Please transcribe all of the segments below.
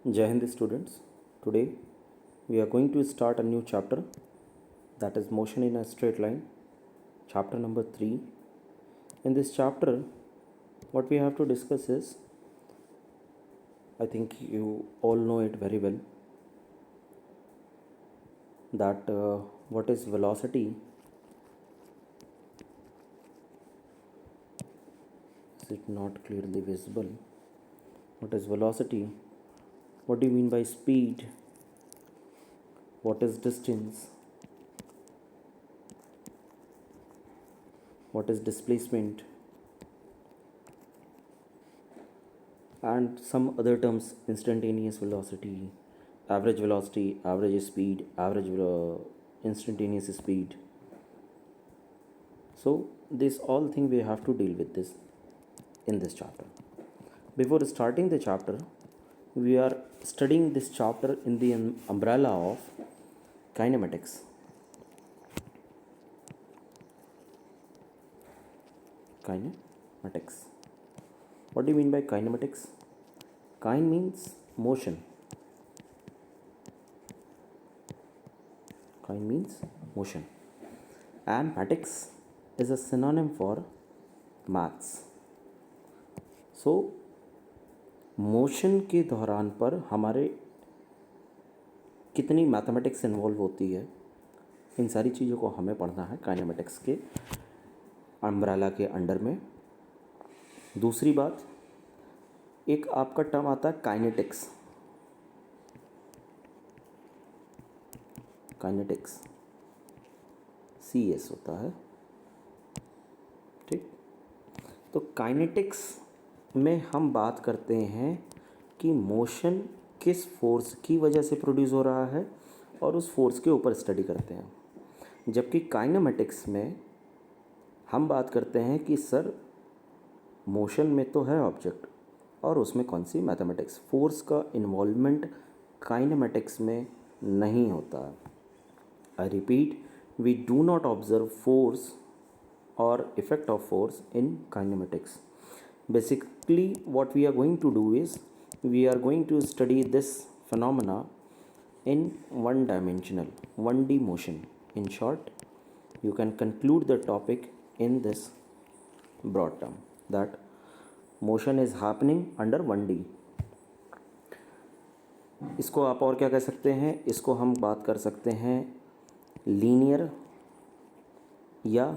Jai Hind students. Today we are going to start a new chapter, that is motion in a straight line, chapter number 3. In this chapter, what we have to discuss is, I think you all know it very well, that what is velocity. Is it not clearly visible? What is velocity? What do you mean by speed? What is distance? What is displacement? And some other terms: instantaneous velocity, average speed, instantaneous speed. So this all thing we have to deal with this in this chapter. Before starting the chapter, we are studying this chapter in the umbrella of kinematics. Kinematics. What do you mean by kinematics? Kine means motion. Kine means motion. And matics is a synonym for maths. So motion के दौरान पर हमारे कितनी mathematics involve होती है, इन सारी चीज़ों को हमें पढ़ना है काइनेमेटिक्स के अम्ब्रेला के अंडर में. दूसरी बात, एक आपका टर्म आता है काइनेटिक्स. काइनेटिक्स CS होता है, ठीक. तो काइनेटिक्स में हम बात करते हैं कि मोशन किस फोर्स की वजह से प्रोड्यूस हो रहा है और उस फोर्स के ऊपर स्टडी करते हैं. जबकि काइनेमेटिक्स में हम बात करते हैं कि सर मोशन में तो है ऑब्जेक्ट और उसमें कौन सी मैथमेटिक्स, फोर्स का इन्वॉल्वमेंट काइनेमेटिक्स में नहीं होता. I repeat, we do not observe force और effect of force in kinematics. Basically, what we are going to do is we are going to study this phenomena in one dimensional, 1D motion. In short, you can conclude the topic in this broad term that motion is happening under 1D. इसको आप और क्या कह सकते हैं? इसको हम बात कर सकते हैं लीनियर या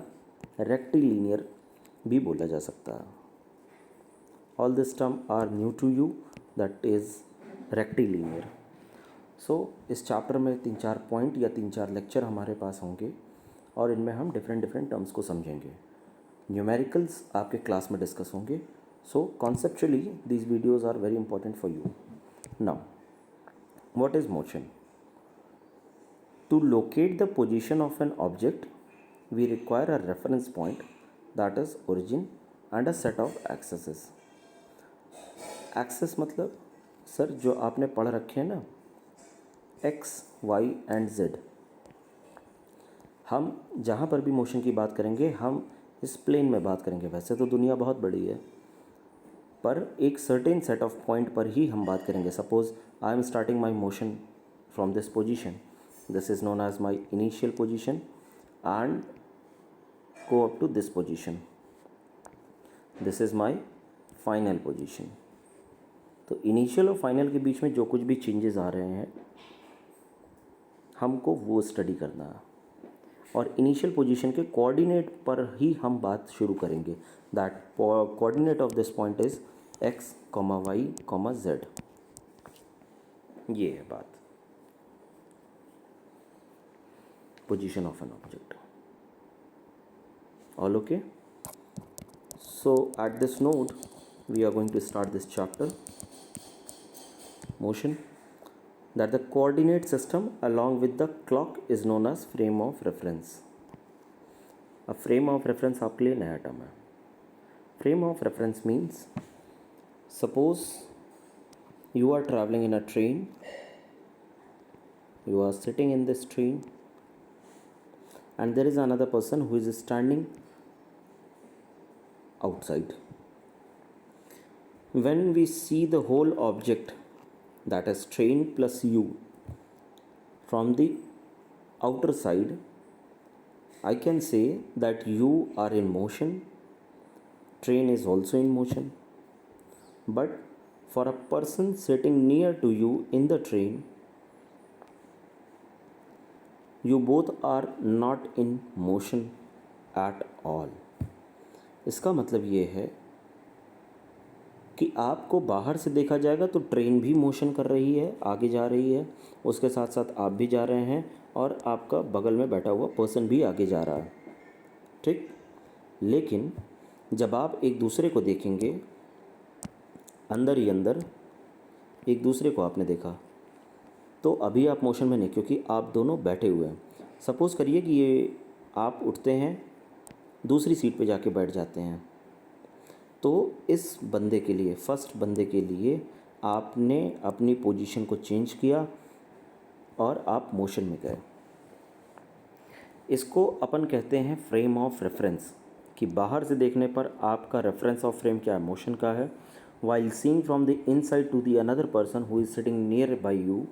रेक्टिलीनियर भी बोला जा सकता है. All this term are new to you, that is rectilinear. So इस चैप्टर में 3-4 पॉइंट या 3-4 लेक्चर हमारे पास होंगे और इनमें हम डिफरेंट टर्म्स को समझेंगे. न्यूमेरिकल्स आपके क्लास में डिस्कस होंगे. So conceptually these videos are very important for you. Now what is motion? To locate the position of an object we require a reference point, that is origin, and a set of axes. Axes मतलब sir जो आपने पढ़ रखे हैं ना, X, Y and Z. हम जहाँ पर भी मोशन की बात करेंगे हम इस प्लेन में बात करेंगे. वैसे तो दुनिया बहुत बड़ी है, पर एक सर्टेन सेट ऑफ पॉइंट पर ही हम बात करेंगे. Suppose I am starting my motion from this position. This is known as my initial position and go up to this position. This is my final position. तो initial और final के बीच में जो कुछ भी चेंजेस आ रहे हैं हमको वो स्टडी करना है. और इनिशियल पोजीशन के कोऑर्डिनेट पर ही हम बात शुरू करेंगे. That coordinate of this point is X, Y, Z. ये है बात, position of an object. All okay? So at this note we are going to start this chapter, motion, that the coordinate system along with the clock is known as frame of reference. A frame of reference आपके लिए नया term है. Frame of reference means, suppose you are traveling in a train, you are sitting in this train and there is another person who is standing outside. When we see the whole object that is train plus you from the outer side, I can say that you are in motion, train is also in motion. But for a person sitting near to you in the train, you both are not in motion at all. इसका मतलब ये है कि आपको बाहर से देखा जाएगा तो ट्रेन भी मोशन कर रही है, आगे जा रही है, उसके साथ साथ आप भी जा रहे हैं और आपका बगल में बैठा हुआ पर्सन भी आगे जा रहा है, ठीक। लेकिन जब आप एक दूसरे को देखेंगे, अंदर ही अंदर एक दूसरे को आपने देखा, तो अभी आप मोशन में नहीं, क्योंकि आप दोनों बैठे हुए हैं। सपोज़ करिए कि ये आप उठते हैं, दूसरी सीट पे जाके बैठ जाते हैं, तो इस बंदे के लिए, फर्स्ट बंदे के लिए आपने अपनी पोजीशन को चेंज किया और आप मोशन में गए। इसको अपन कहते हैं फ्रेम ऑफ रेफरेंस, कि बाहर से देखने पर आपका रेफरेंस ऑफ फ्रेम क्या है, मोशन का है। While seeing from the inside to the another person who is sitting near by you,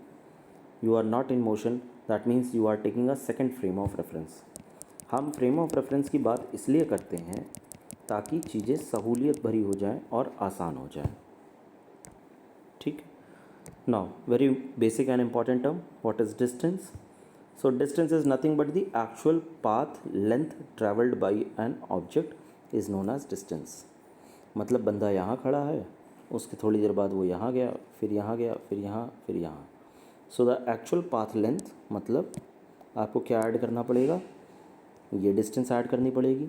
you are not in motion, that means you are taking a second frame of reference. हम frame of reference की बात इसलिए करते हैं ताकि चीज़ें सहूलियत भरी हो जाएं और आसान हो जाएं, ठीक। Now very basic and important term, what is distance? So distance is nothing but the actual path length travelled by an object is known as distance. मतलब बंदा यहाँ खड़ा है, उसके थोड़ी देर बाद वो यहाँ गया, फिर यहाँ गया, फिर यहाँ, फिर यहाँ। So the actual path length, मतलब आपको क्या ऐड करना पड़ेगा, ये डिस्टेंस ऐड करनी पड़ेगी,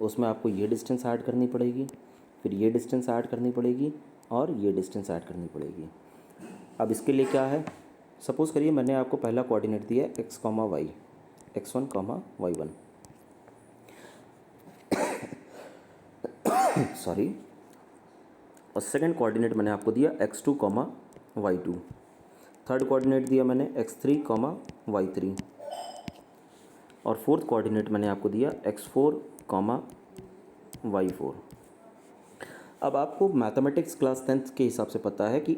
उसमें आपको ये डिस्टेंस ऐड करनी पड़ेगी, फिर ये डिस्टेंस ऐड करनी पड़ेगी और ये डिस्टेंस ऐड करनी पड़ेगी। अब इसके लिए क्या है, सपोज़ करिए मैंने आपको पहला कोऑर्डिनेट दिया है x, y, x1, y1 sorry, और सेकंड कोऑर्डिनेट मैंने आपको दिया x2, y2, थर्ड कोऑर्डिनेट दिया मैंने x3, y3, और फोर्थ कोऑर्डिनेट मैंने आपको दिया x4, y4। अब आपको मैथमेटिक्स क्लास 10th के हिसाब से पता है कि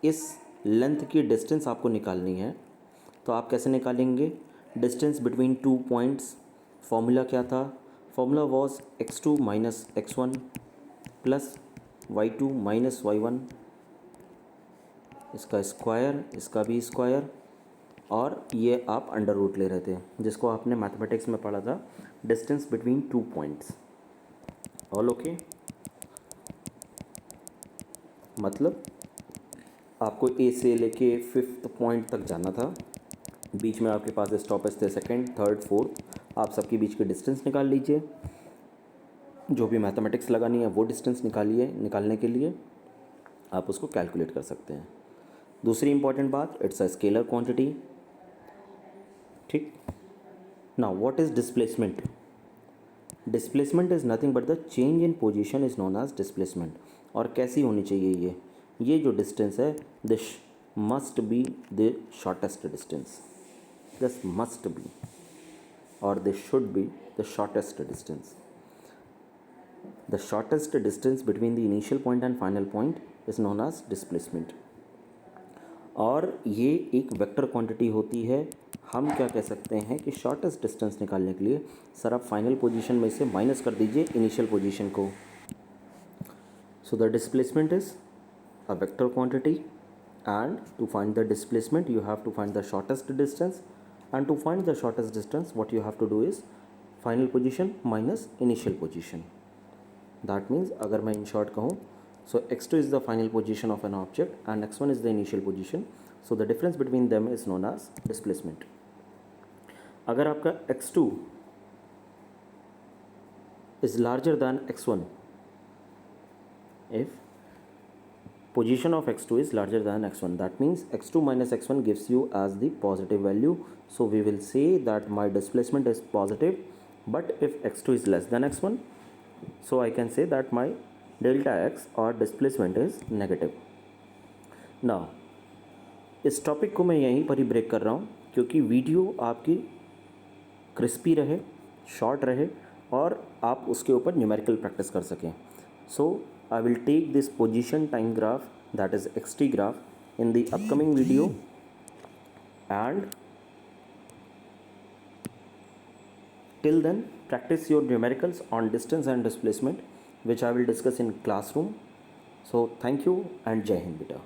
इस लेंथ की डिस्टेंस आपको निकालनी है, तो आप कैसे निकालेंगे? Distance between two points, formula क्या था? Formula was x2 minus x1 plus y2 minus y1, इसका स्क्वायर, इसका भी स्क्वायर, और ये आप अंडर रूट ले रहे थे, जिसको आपने मैथमेटिक्स में पढ़ा था, distance between two points. All okay? मतलब आपको ए से लेके 5th पॉइंट तक जाना था, बीच में आपके पास स्टॉपेज थे सेकंड, थर्ड, फोर्थ, आप सबके बीच की डिस्टेंस निकाल लीजिए। जो भी मैथमेटिक्स लगानी है वो डिस्टेंस निकालिए, निकालने के लिए आप उसको कैलकुलेट कर सकते हैं। दूसरी इंपॉर्टेंट बात, इट्स अ स्केलर क्वांटिटी, ठीक। Now what is displacement? Displacement is nothing but the change in position is known as displacement. और कैसी होनी चाहिए ये जो डिस्टेंस है, this must be the shortest distance, this must be और this should be the shortest distance. The shortest distance between the initial point and final point is known as displacement. और ये एक वेक्टर क्वांटिटी होती है। हम क्या कह सकते हैं कि शॉर्टेस्ट डिस्टेंस निकालने के लिए सर आप फाइनल पोजीशन में से माइनस कर दीजिए इनिशियल पोजीशन को। So the displacement is a vector quantity, and to find the displacement you have to find the shortest distance, and to find the shortest distance what you have to do is final position minus initial position. That means अगर मैं in short कहूँ, so x2 is the final position of an object and x1 is the initial position, so the difference between them is known as displacement. अगर आपका x2 is larger than x1, if position of x2 is larger than x1, that means x2 minus x1 gives you as the positive value, so we will say that my displacement is positive. But if x2 is less than x1, so I can say that my delta x और displacement is negative. Now इस topic को मैं यहीं पर ही break कर रहा हूँ, क्योंकि वीडियो आपकी क्रिस्पी रहे, शॉर्ट रहे और आप उसके ऊपर न्यूमेरिकल प्रैक्टिस कर सकें। So I will take this position time graph, that is X T graph, in the upcoming video, and till then practice your numericals on distance and displacement, which I will discuss in classroom. So thank you and Jai Hind beta.